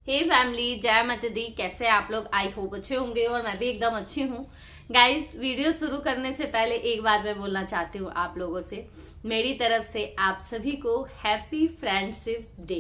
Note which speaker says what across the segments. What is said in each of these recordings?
Speaker 1: हे family, जय माता दी। कैसे आप लोग? आई होप अच्छे होंगे और मैं भी एकदम अच्छी हूँ। गाइस, वीडियो शुरू करने से पहले एक बात मैं बोलना चाहती हूँ आप लोगों से। मेरी तरफ से आप सभी को हैप्पी फ्रेंडशिप डे,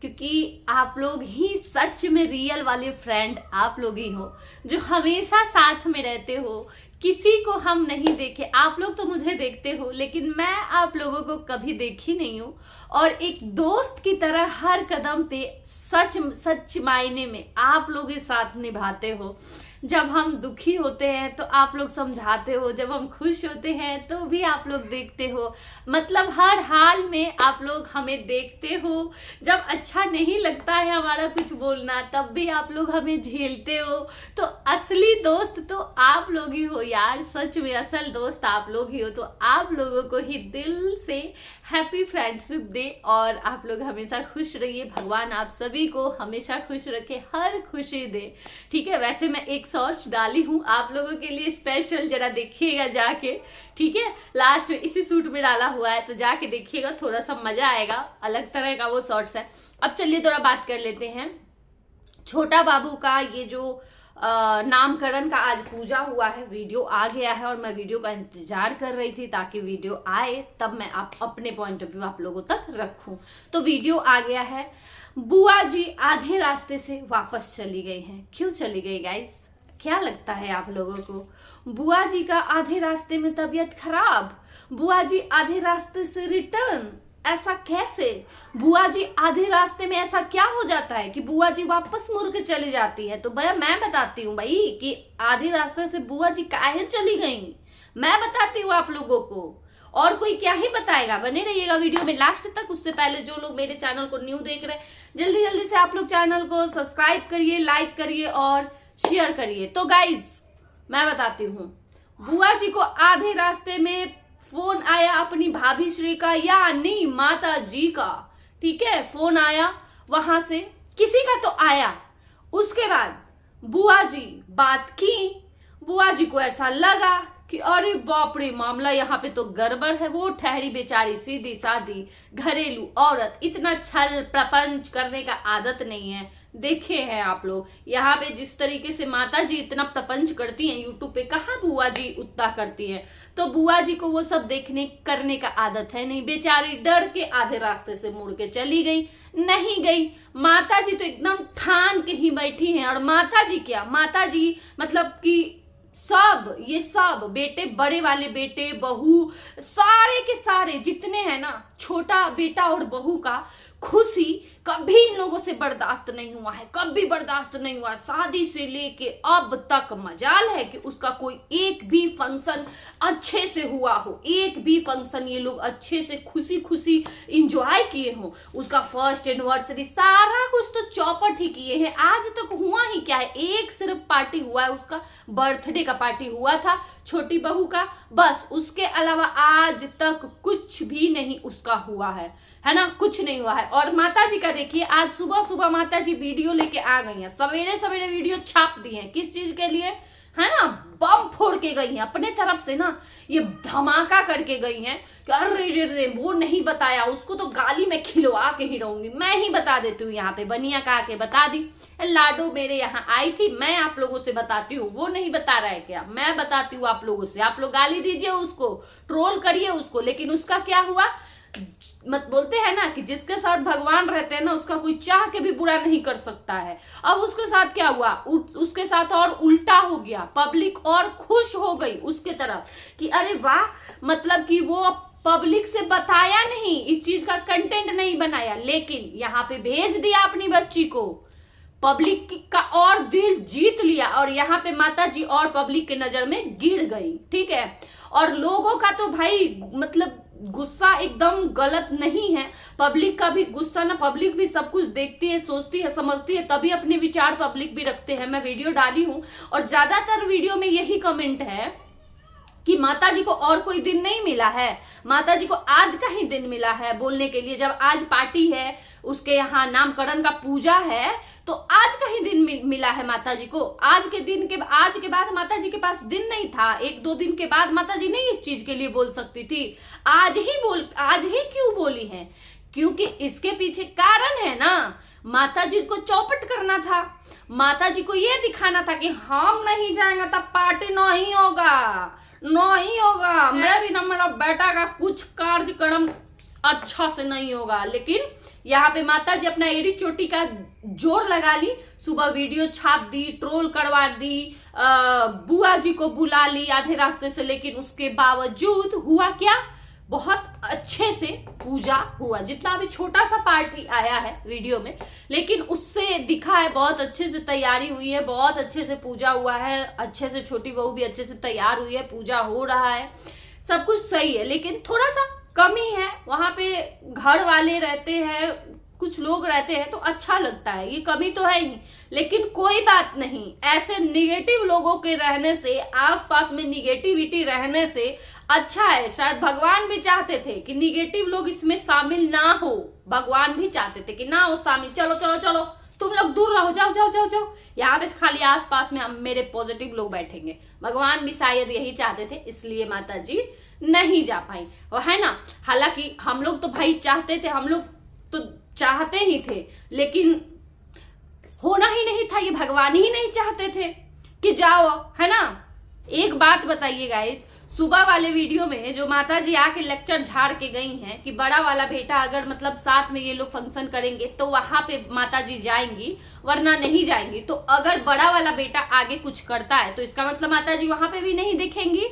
Speaker 1: क्योंकि आप लोग ही सच में रियल वाले फ्रेंड आप लोग ही हो जो हमेशा साथ में रहते हो। किसी को हम नहीं देखे, आप लोग तो मुझे देखते हो लेकिन मैं आप लोगों को कभी देखी नहीं हूँ। और एक दोस्त की तरह हर कदम पे सच सच मायने में आप लोग ही साथ निभाते हो। जब हम दुखी होते हैं तो आप लोग समझाते हो, जब हम खुश होते हैं तो भी आप लोग देखते हो। मतलब हर हाल में आप लोग हमें देखते हो। जब अच्छा नहीं लगता है हमारा कुछ बोलना, तब भी आप लोग हमें झेलते हो। तो असली दोस्त तो आप लोग ही हो यार, सच में असल दोस्त आप लोग ही हो। तो आप लोगों को ही दिल से हैप्पी फ्रेंडशिप डे, और आप लोग हमेशा खुश रहिए। भगवान आप सभी को हमेशा खुश रखे, हर खुशी दे। ठीक है, वैसे मैं एक शॉर्ट्स डाली हूँ आप लोगों के लिए स्पेशल, जरा देखिएगा जाके। ठीक है, लास्ट में इसी सूट में डाला हुआ है, तो जाके देखिएगा, थोड़ा सा मजा आएगा, अलग तरह का वो शॉर्ट्स है। अब चलिए थोड़ा बात कर लेते हैं। छोटा बाबू का ये जो नामकरण का आज पूजा हुआ है, वीडियो आ गया है और मैं वीडियो का इंतजार कर रही थी ताकि वीडियो आए तब मैं आप अपने पॉइंट ऑफ व्यू आप लोगों तक रखूं। तो वीडियो आ गया है। बुआ जी आधे रास्ते से वापस चली गई हैं। क्यों चली गई गाइस? क्या लगता है आप लोगों को? बुआ जी का आधे रास्ते में तबीयत खराब, बुआ जी आधे रास्ते से रिटर्न, ऐसा कैसे? बुआ जी आधे रास्ते में ऐसा क्या हो जाता है कि बुआ जी वापस मुड़ के चली जाती है? तो भैया मैं बताती हूँ भाई कि आधे रास्ते से बुआ जी काहे चली गई, मैं बताती हूँ आप लोगों को। और कोई क्या ही बताएगा? बने रहिएगा वीडियो में लास्ट तक। उससे पहले जो लोग मेरे चैनल को न्यू देख रहे हैं, जल्दी जल्दी से आप लोग चैनल को सब्सक्राइब करिए, लाइक करिए और शेयर करिए। तो गाइज मैं बताती हूँ, बुआ जी को आधे रास्ते में फोन आया अपनी भाभी श्री का, यानी माता जी का। ठीक है, फोन आया वहां से, किसी का तो आया। उसके बाद बुआ जी बात की। बुआ जी को ऐसा लगा कि अरे बाप रे, मामला यहाँ पे तो गड़बड़ है। वो ठहरी बेचारी सीधी सादी घरेलू औरत, इतना छल प्रपंच करने का आदत नहीं है। देखे हैं आप लोग यहाँ पे जिस तरीके से माता जी इतना प्रपंच करती हैं यूट्यूब पे, कहाँ बुआ जी उतना करती हैं। तो बुआ जी को वो सब देखने करने का आदत है नहीं। बेचारी डर के आधे रास्ते से मुड़ के चली गई। नहीं गई, माता जी तो एकदम ठान के ही बैठी हैं। और माता जी क्या, माता जी मतलब कि सब ये सब बेटे, बड़े वाले बेटे, बहू, सारे के सारे जितने हैं ना, छोटा बेटा और बहू का खुशी कभी इन लोगों से बर्दाश्त नहीं हुआ है, कभी बर्दाश्त नहीं हुआ। शादी से लेके अब तक मजाल है कि उसका कोई एक भी फंक्शन अच्छे से हुआ हो, एक भी फंक्शन ये लोग अच्छे से खुशी खुशी इंजॉय किए हो। उसका फर्स्ट एनिवर्सरी सारा कुछ तो चौपट ही किए हैं। आज तक हुआ ही क्या है, एक सिर्फ पार्टी हुआ है, उसका बर्थडे का पार्टी हुआ था छोटी बहू का, बस। उसके अलावा आज तक कुछ भी नहीं उसका हुआ है ना, कुछ नहीं हुआ है। और माता जी का देखिए, आज सुबह सुबह माता जी वीडियो लेके आ गई हैं, सवेरे सवेरे वीडियो छाप दी हैं। किस चीज के लिए है ना? बम फोड़ के गई हैं अपने तरफ से ना, ये धमाका करके गई हैं कि अरे रे रे वो नहीं बताया, उसको तो गाली में खिलवा के ही रहूंगी, मैं ही बता देती हूँ। यहाँ पे बनिया कहा के बता दी। लाडो मेरे यहाँ आई थी, मैं आप लोगों से बताती हूँ, वो नहीं बता रहा है क्या? मैं बताती हूँ आप लोगों से। आप लोग गाली दीजिए उसको, ट्रोल करिए उसको, लेकिन उसका क्या हुआ? मत बोलते हैं ना कि जिसके साथ भगवान रहते हैं ना, उसका कोई चाह के भी बुरा नहीं कर सकता है। अब उसके साथ क्या हुआ? उसके साथ और उल्टा हो गया। पब्लिक और खुश हो गई उसके तरफ कि अरे वाह, मतलब कि वो पब्लिक से बताया नहीं, इस चीज का कंटेंट नहीं बनाया, लेकिन यहाँ पे भेज दिया अपनी बच्ची को, पब्लिक का और दिल जीत लिया। और यहाँ पे माता जी और पब्लिक के नजर में गिर गई। ठीक है, और लोगों का तो भाई मतलब गुस्सा एकदम गलत नहीं है। पब्लिक का भी गुस्सा ना, पब्लिक भी सब कुछ देखती है, सोचती है, समझती है, तभी अपने विचार पब्लिक भी रखते हैं। मैं वीडियो डाली हूं और ज्यादातर वीडियो में यही कमेंट है कि माता जी को और कोई दिन नहीं मिला है, माता जी को आज का ही दिन मिला है बोलने के लिए। जब आज पार्टी है, उसके यहाँ नामकरण का पूजा है, तो आज का ही दिन मिला है माता जी को। आज के बाद माता जी के पास दिन नहीं था। एक दो दिन के बाद माता जी नहीं इस चीज के लिए बोल सकती थी। आज ही क्यों बोली है? क्योंकि इसके पीछे कारण है ना, माता जी को चौपट करना था, माता जी को ये दिखाना था कि हम नहीं जाएंगे तब पार्टी नहीं होगा, नहीं होगा, मैं भी ना, मेरा बेटा का कुछ कार्यक्रम अच्छा से नहीं होगा। लेकिन यहाँ पे माता जी अपना एड़ी चोटी का जोर लगा ली, सुबह वीडियो छाप दी, ट्रोल करवा दी, बुआ जी को बुला ली आधे रास्ते से, लेकिन उसके बावजूद हुआ क्या, बहुत अच्छे से पूजा हुआ। जितना भी छोटा सा पार्टी आया है वीडियो में, लेकिन उससे दिखा है बहुत अच्छे से तैयारी हुई है, बहुत अच्छे से पूजा हुआ है, अच्छे से छोटी बहू भी अच्छे से तैयार हुई है, पूजा हो रहा है, सब कुछ सही है। लेकिन थोड़ा सा कमी है, वहां पे घर वाले रहते हैं, कुछ लोग रहते हैं तो अच्छा लगता है, ये कमी तो है ही। लेकिन कोई बात नहीं, ऐसे निगेटिव लोगों के रहने से, आसपास में निगेटिविटी रहने से अच्छा है। शायद भगवान भी चाहते थे कि निगेटिव लोग इसमें शामिल ना हो, भगवान भी चाहते थे कि ना हो शामिल, चलो चलो चलो तुम लोग दूर रहो, जाओ जाओ जाओ जाओ, यहाँ पे खाली आसपास में मेरे पॉजिटिव लोग बैठेंगे। भगवान भी शायद यही चाहते थे, इसलिए माता जी नहीं जा पाई, और है ना। हालांकि हम लोग तो भाई चाहते थे, हम लोग तो चाहते ही थे, लेकिन होना ही नहीं था, ये भगवान ही नहीं चाहते थे कि जाओ, है ना। एक बात बताइए गाइस, सुबह वाले वीडियो में जो माता जी आके लेक्चर झाड़ के गई हैं कि बड़ा वाला बेटा अगर मतलब साथ में ये लोग फंक्शन करेंगे तो वहां पे माता जी जाएंगी, वरना नहीं जाएंगी। तो अगर बड़ा वाला बेटा आगे कुछ करता है तो इसका मतलब माता जी वहां पे भी नहीं दिखेंगी,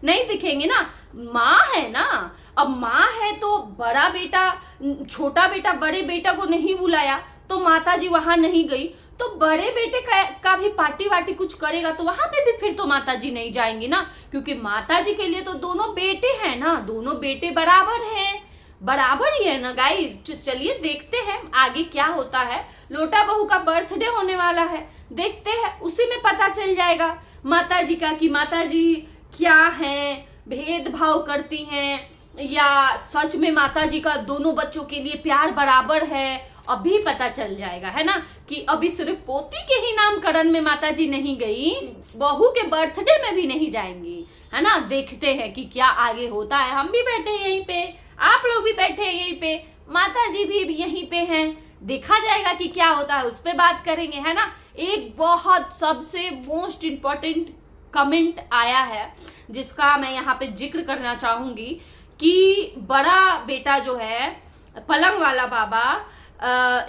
Speaker 1: नहीं दिखेंगे ना। माँ है ना, अब माँ है तो बड़ा बेटा, छोटा बेटा बड़े बेटा को नहीं बुलाया तो माता जी वहां नहीं गई, तो बड़े बेटे का भी पार्टी वार्टी कुछ करेगा तो वहां पे भी फिर तो माता जी नहीं जाएंगी ना, क्योंकि माता जी के लिए तो दोनों बेटे हैं ना, दोनों बेटे बराबर हैं, बराबर ही है ना गाइस। चलिए देखते हैं आगे क्या होता है। लोटा बहू का बर्थडे होने वाला है, देखते हैं, उसी में पता चल जाएगा माता जी का कि माता जी क्या है, भेदभाव करती हैं या सच में माता जी का दोनों बच्चों के लिए प्यार बराबर है, अभी पता चल जाएगा, है ना। कि अभी सिर्फ पोती के ही नामकरण में माता जी नहीं गई, बहू के बर्थडे में भी नहीं जाएंगी, है ना। देखते हैं कि क्या आगे होता है। हम भी बैठे हैं यहीं पे, आप लोग भी बैठे हैं यहीं पे, माता जी भी यहीं पे हैं, देखा जाएगा कि क्या होता है, उस पर बात करेंगे, है ना। एक बहुत सबसे मोस्ट इम्पोर्टेंट कमेंट आया है जिसका मैं यहाँ पे जिक्र करना चाहूंगी कि बड़ा बेटा जो है पलंग वाला बाबा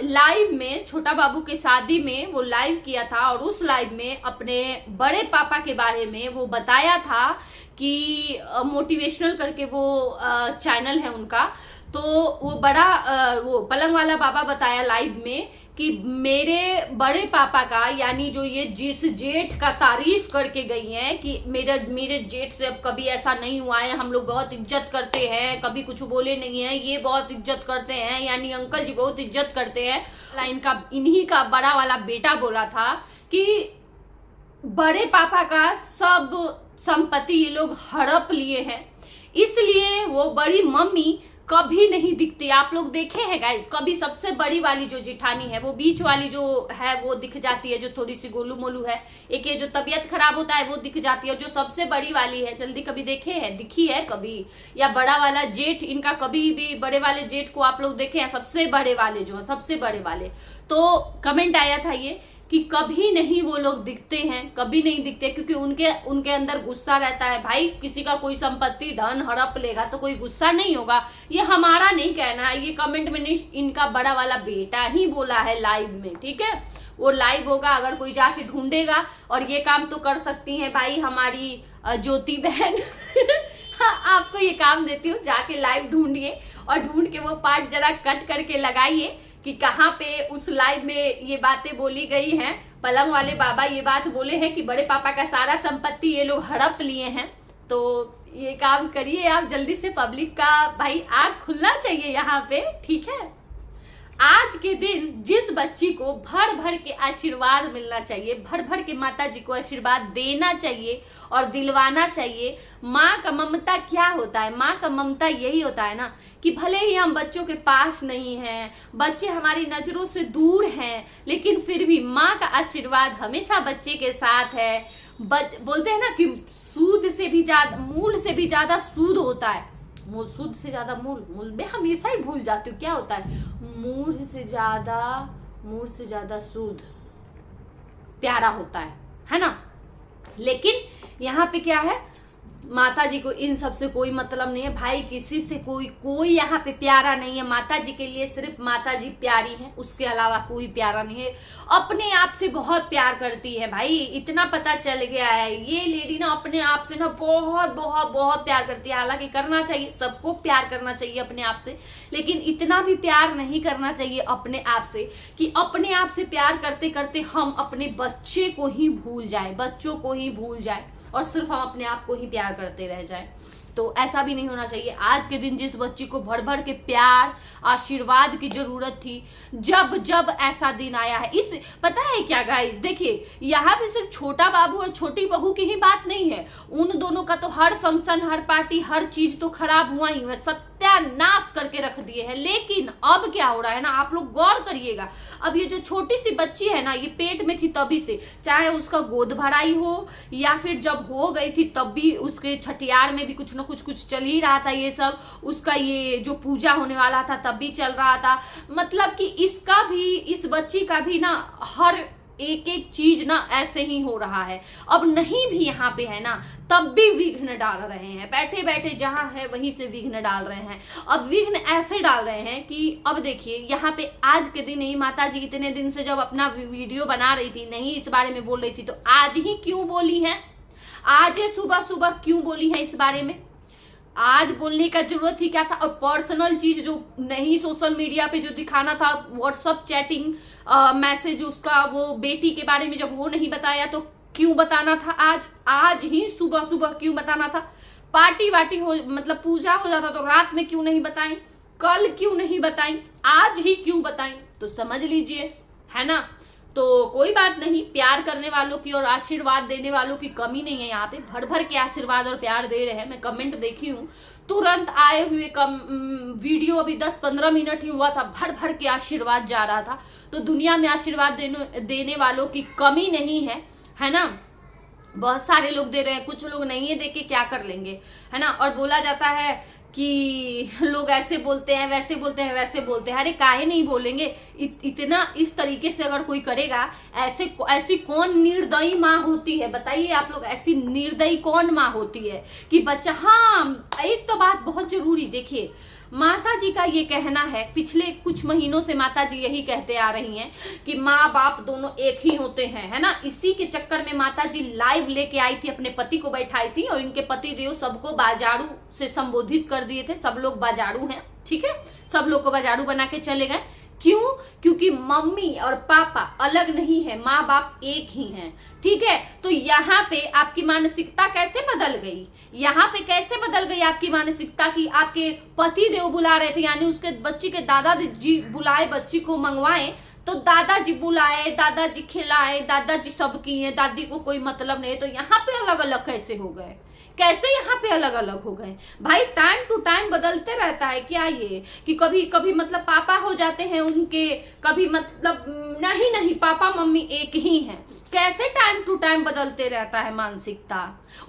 Speaker 1: लाइव में, छोटा बाबू के शादी में वो लाइव किया था, और उस लाइव में अपने बड़े पापा के बारे में वो बताया था कि मोटिवेशनल करके वो चैनल है उनका, तो वो बड़ा वो पलंग वाला बाबा बताया लाइव में कि मेरे बड़े पापा का, यानी जो ये जिस जेठ का तारीफ करके गई हैं कि मेरे जेठ से अब कभी ऐसा नहीं हुआ है, हम लोग बहुत इज्जत करते हैं, कभी कुछ बोले नहीं है, ये बहुत इज्जत करते हैं, यानी अंकल जी बहुत इज्जत करते हैं। इनका इन्हीं का बड़ा वाला बेटा बोला था कि बड़े पापा का सब संपत्ति ये लोग हड़प लिए हैं, इसलिए वो बड़ी मम्मी कभी नहीं दिखती। आप लोग देखे हैं गाइस, कभी सबसे बड़ी वाली जो जेठानी है, वो बीच वाली जो है वो दिख जाती है, जो थोड़ी सी गोलू मोलू है, एक ये जो तबीयत खराब होता है वो दिख जाती है, और जो सबसे बड़ी वाली है जल्दी कभी देखे हैं, दिखी है कभी? या बड़ा वाला जेठ इनका कभी भी, बड़े वाले जेठ को आप लोग देखे हैं? सबसे बड़े वाले जो है, सबसे बड़े वाले, तो कमेंट आया था ये कि कभी नहीं वो लोग दिखते हैं, कभी नहीं दिखते, क्योंकि उनके अंदर गुस्सा रहता है। भाई किसी का कोई संपत्ति धन हड़प लेगा तो कोई गुस्सा नहीं होगा, ये हमारा नहीं कहना है, ये कमेंट में नहीं, इनका बड़ा वाला बेटा ही बोला है लाइव में, ठीक है। वो लाइव होगा, अगर कोई जाके ढूंढेगा, और ये काम तो कर सकती है भाई हमारी ज्योति बहन हाँ, आपको ये काम देती हूँ, जाके लाइव ढूंढिए और ढूंढ के वो पार्ट जरा कट करके लगाइए कि कहाँ पे उस लाइव में ये बातें बोली गई हैं। पलंग वाले बाबा ये बात बोले हैं कि बड़े पापा का सारा संपत्ति ये लोग हड़प लिए हैं, तो ये काम करिए आप जल्दी से, पब्लिक का भाई आँख खुलना चाहिए यहाँ पे, ठीक है। आज के दिन जिस बच्ची को भर भर के आशीर्वाद मिलना चाहिए, भर भर के माता जी को आशीर्वाद देना चाहिए और दिलवाना चाहिए। माँ का ममता क्या होता है? माँ का ममता यही होता है ना कि भले ही हम बच्चों के पास नहीं हैं, बच्चे हमारी नजरों से दूर हैं, लेकिन फिर भी माँ का आशीर्वाद हमेशा बच्चे के साथ है। बोलते हैं ना कि सूद से भी ज्यादा, मूल से भी ज्यादा सूद होता है, शुद्ध से ज्यादा मूल मैं हमेशा ही भूल जाती हूँ, क्या होता है, मूढ़ से ज्यादा शुद्ध प्यारा होता है ना। लेकिन यहाँ पे क्या है, माता जी को इन सब से कोई मतलब नहीं है भाई, किसी से कोई यहाँ पे प्यारा नहीं है। माता जी के लिए सिर्फ माता जी प्यारी हैं, उसके अलावा कोई प्यारा नहीं है। अपने आप से बहुत प्यार करती है भाई, इतना पता चल गया है। ये लेडी ना अपने आप से ना बहुत बहुत बहुत प्यार करती है। हालांकि करना चाहिए, सबको प्यार करना चाहिए अपने आप से, लेकिन इतना भी प्यार नहीं करना चाहिए अपने आप से कि अपने आप से प्यार करते करते हम अपने बच्चे को ही भूल जाए, बच्चों को ही भूल जाए और सिर्फ हम अपने आप को ही प्यार करते रह जाए। तो ऐसा भी नहीं होना चाहिए। आज के दिन जिस बच्ची को भर भर के प्यार आशीर्वाद की जरूरत थी, जब ऐसा दिन आया है, इस पता है क्या गाइस, देखिए यहाँ पे सिर्फ छोटा बाबू और छोटी बहू की ही बात नहीं है, उन दोनों का तो हर फंक्शन, हर पार्टी, हर चीज तो खराब हुआ ही है, सत्यानाश करके रख दिए हैं। लेकिन अब क्या हो रहा है ना, आप लोग गौर करिएगा। अब ये जो छोटी सी बच्ची है ना, ये पेट में थी तभी से, चाहे उसका गोद भराई हो या फिर जब हो गई थी तब भी उसके छठियार में भी कुछ ना कुछ चल ही रहा था। ये सब उसका ये जो पूजा होने वाला था तब भी चल रहा था। मतलब कि इसका भी, इस बच्ची का भी ना हर एक एक चीज ना ऐसे ही हो रहा है। अब नहीं भी यहाँ पे है ना, तब भी विघ्न डाल रहे हैं, बैठे बैठे जहाँ है वहीं से विघ्न डाल रहे हैं। अब विघ्न ऐसे डाल रहे हैं कि अब देखिए यहाँ पे आज के दिन ही माता जी इतने दिन से जब अपना वीडियो बना रही थी, नहीं इस बारे में बोल रही थी, तो आज ही क्यों बोली है, आज सुबह सुबह क्यों बोली है इस बारे में? आज बोलने का जरूरत ही क्या था? और पर्सनल चीज जो नहीं सोशल मीडिया पे जो दिखाना था, व्हाट्सएप चैटिंग मैसेज उसका, वो बेटी के बारे में जब वो नहीं बताया तो क्यों बताना था आज ही सुबह सुबह क्यों बताना था? पार्टी वार्टी हो, मतलब पूजा हो जाता तो रात में क्यों नहीं बताएं, कल क्यों नहीं बताएं, आज ही क्यों बताएं? तो समझ लीजिए, है ना। तो कोई बात नहीं, प्यार करने वालों की और आशीर्वाद देने वालों की कमी नहीं है। यहाँ पे भर भर के आशीर्वाद और प्यार दे रहे हैं। मैं कमेंट देखी हूँ, तुरंत आए हुए वीडियो अभी 10-15 मिनट ही हुआ था, भर भर के आशीर्वाद जा रहा था। तो दुनिया में आशीर्वाद देने वालों की कमी नहीं है ना। बहुत सारे लोग दे रहे हैं, कुछ लोग नहीं है, दे के क्या कर लेंगे, है ना। और बोला जाता है कि लोग ऐसे बोलते हैं, वैसे बोलते हैं, वैसे बोलते हैं। अरे काहे नहीं बोलेंगे, इतना इस तरीके से अगर कोई करेगा, ऐसी कौन निर्दयी माँ होती है बताइए आप लोग, ऐसी निर्दयी कौन माँ होती है कि बच्चा। हाँ, एक तो बात बहुत जरूरी, देखिए माता जी का ये कहना है, पिछले कुछ महीनों से माता जी यही कहते आ रही हैं कि माँ बाप दोनों एक ही होते हैं, है ना। इसी के चक्कर में माता जी लाइव लेके आई थी, अपने पति को बैठाई थी और इनके पति देव सबको बाजारू से संबोधित कर दिए थे। सब लोग बाजारू हैं, ठीक है, सब लोग को बाजारू बना के चले गए। क्यों? क्योंकि मम्मी और पापा अलग नहीं है, माँ बाप एक ही हैं, ठीक है। तो यहाँ पे आपकी मानसिकता कैसे बदल गई, यहाँ पे कैसे बदल गई आपकी मानसिकता की आपके पति देव बुला रहे थे, यानी उसके बच्ची के दादाजी बुलाए, बच्ची को मंगवाए तो दादाजी बुलाए, दादाजी खिलाए, दादाजी सब किए, दादी को कोई मतलब नहीं। तो यहाँ पे अलग अलग कैसे हो गए, कैसे यहाँ पे अलग अलग हो गए भाई? टाइम टू टाइम बदलते रहता है क्या ये, कि कभी कभी मतलब पापा हो जाते हैं उनके, कभी मतलब नहीं पापा मम्मी एक ही हैं। कैसे टाइम टू टाइम बदलते रहता है मानसिकता?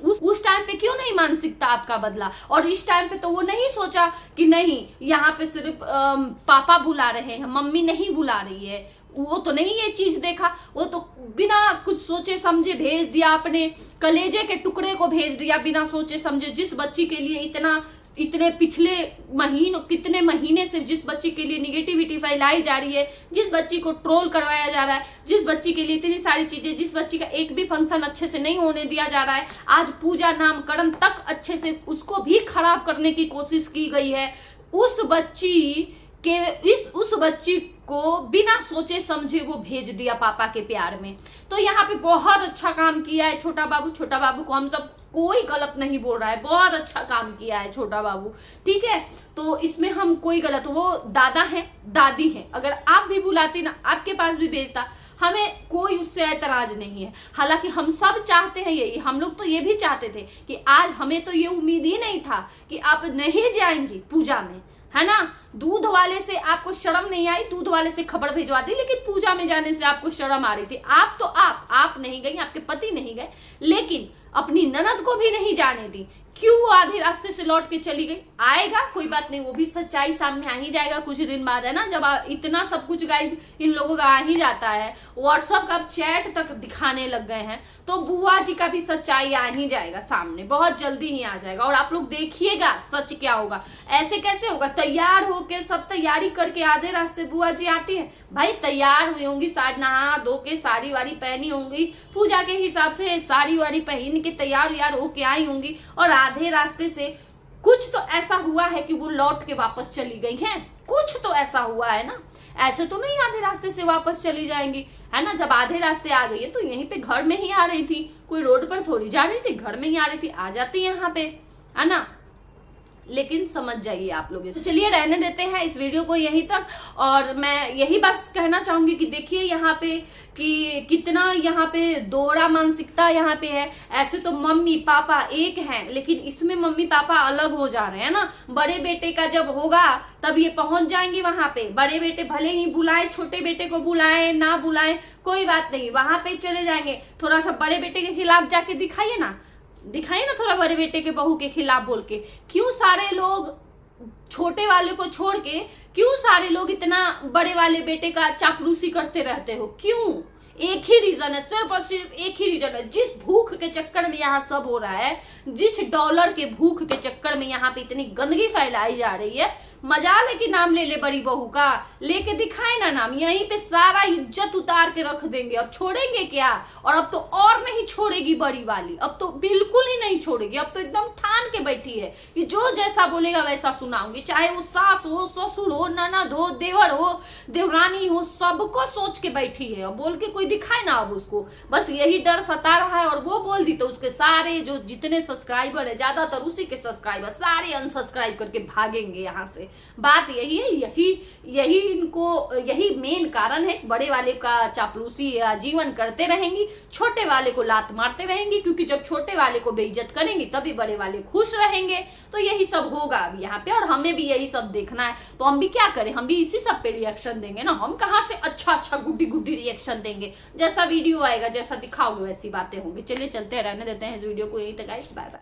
Speaker 1: उस टाइम पे क्यों नहीं मानसिकता आपका बदला? और इस टाइम पे तो वो नहीं सोचा कि नहीं यहाँ पे सिर्फ पापा बुला रहे हैं, मम्मी नहीं बुला रही है, वो तो नहीं ये चीज देखा, वो तो बिना कुछ सोचे समझे भेज दिया, अपने कलेजे के टुकड़े को भेज दिया बिना सोचे समझे। जिस बच्ची के लिए इतने पिछले कितने महीने से जिस बच्ची के लिए निगेटिविटी फैलाई जा रही है, जिस बच्ची को ट्रोल करवाया जा रहा है, जिस बच्ची के लिए इतनी सारी चीजें, जिस बच्ची का एक भी फंक्शन अच्छे से नहीं होने दिया जा रहा है, आज पूजा नामकरण तक अच्छे से उसको भी खराब करने की कोशिश की गई है। उस बच्ची को बिना सोचे समझे वो भेज दिया पापा के प्यार में। तो यहाँ पे बहुत अच्छा काम किया है छोटा बाबू को हम सब कोई गलत नहीं बोल रहा है, बहुत अच्छा काम किया है छोटा बाबू, ठीक है। तो इसमें हम कोई गलत, वो दादा है दादी है, अगर आप भी बुलाती ना, आपके पास भी भेजता, हमें कोई उससे ऐतराज नहीं है। हालांकि हम सब चाहते हैं यही, हम लोग तो ये भी चाहते थे कि आज, हमें तो ये उम्मीद ही नहीं था कि आप नहीं जाएंगी पूजा में, है ना। दूध वाले से आपको शर्म नहीं आई, दूध वाले से खबर भिजवा दी, लेकिन पूजा में जाने से आपको शर्म आ रही थी। आप नहीं गई, आपके पति नहीं गए, लेकिन अपनी ननद को भी नहीं जाने दी। क्यों वो आधे रास्ते से लौट के चली गई? आएगा, कोई बात नहीं, वो भी सच्चाई सामने आ ही जाएगा कुछ दिन बाद, है ना। जब इतना सब कुछ गाइस इन लोगों का आ ही जाता है, व्हाट्सएप का चैट तक दिखाने लग गए हैं, तो बुआ जी का भी सच्चाई आ ही जाएगा सामने, बहुत जल्दी ही आ जाएगा। और आप लोग देखिएगा सच क्या होगा। ऐसे कैसे होगा? तैयार होके सब तैयारी करके आधे रास्ते बुआ जी आती है। भाई तैयार हुई होंगी, साड़ी नहा धो के साड़ी वाड़ी पहनी होंगी, पूजा के हिसाब से साड़ी वाड़ी पहन के तैयार व्यार होके आई होंगी, और आधे रास्ते से कुछ तो ऐसा हुआ है कि वो लौट के वापस चली गई हैं। कुछ तो ऐसा हुआ है ना, ऐसे तो नहीं आधे रास्ते से वापस चली जाएंगी, है ना। जब आधे रास्ते आ गई है तो यहीं पे घर में ही आ रही थी, कोई रोड पर थोड़ी जा रही थी, घर में ही आ रही थी, आ जाती है यहाँ पे, है ना। लेकिन समझ जाइए आप लोग। तो चलिए रहने देते हैं इस वीडियो को यहीं तक, और मैं यही बस कहना चाहूंगी कि देखिए यहाँ पे कि कितना यहाँ पे दोहरा मानसिकता यहाँ पे है। ऐसे तो मम्मी पापा एक हैं, लेकिन इसमें मम्मी पापा अलग हो जा रहे हैं ना। बड़े बेटे का जब होगा तब ये पहुंच जाएंगे वहां पे। बड़े बेटे भले ही बुलाए, छोटे बेटे को बुलाए ना बुलाए कोई बात नहीं, वहां पे चले जाएंगे। थोड़ा सा बड़े बेटे के खिलाफ जाके दिखाइए ना थोड़ा बड़े बेटे के बहू के खिलाफ बोल के। क्यों सारे लोग छोटे वाले को छोड़ के, क्यों सारे लोग इतना बड़े वाले बेटे का चापलूसी करते रहते हो? क्यों? एक ही रीजन है, सिर्फ और सिर्फ एक ही रीजन है। जिस भूख के चक्कर में यहाँ सब हो रहा है, जिस डॉलर के भूख के चक्कर में यहाँ पे इतनी गंदगी फैलाई जा रही है, मजाल है कि नाम ले ले बड़ी बहू का, लेके दिखाए ना नाम, यहीं पे सारा इज्जत उतार के रख देंगे। अब छोड़ेंगे क्या? और अब तो और नहीं छोड़ेगी बड़ी वाली, अब तो बिल्कुल ही नहीं छोड़ेगी। अब तो एकदम ठान के बैठी है कि जो जैसा बोलेगा वैसा सुनाऊंगी, चाहे वो सास हो, ससुर हो, ननद हो, देवर हो, देवरानी हो, सबको सोच के बैठी है। अब बोल के कोई दिखाए ना अब उसको, बस यही डर सता रहा है। और वो बोल दी तो उसके सारे जो जितने सब्सक्राइबर है, ज्यादातर उसी के सब्सक्राइबर सारे अनसब्सक्राइब करके भागेंगे यहाँ से। बात यही है, यही मेन कारण है। बड़े वाले का चापलूसी जीवन करते रहेंगी, छोटे वाले को लात मारते रहेंगी, क्योंकि जब छोटे वाले को बेइज्जत करेंगी तभी बड़े वाले खुश रहेंगे। तो यही सब होगा अब यहाँ पे, और हमें भी यही सब देखना है। तो हम भी क्या करें, हम भी इसी सब पे रिएक्शन देंगे ना। हम कहाँ से अच्छा गुड्डी गुड्डी रिएक्शन देंगे? जैसा वीडियो आएगा, जैसा दिखाओगे वैसी बातें होंगी। चलिए चलते हैं, रहने देते हैं इस वीडियो को यही तक गाइस, बाय बाय।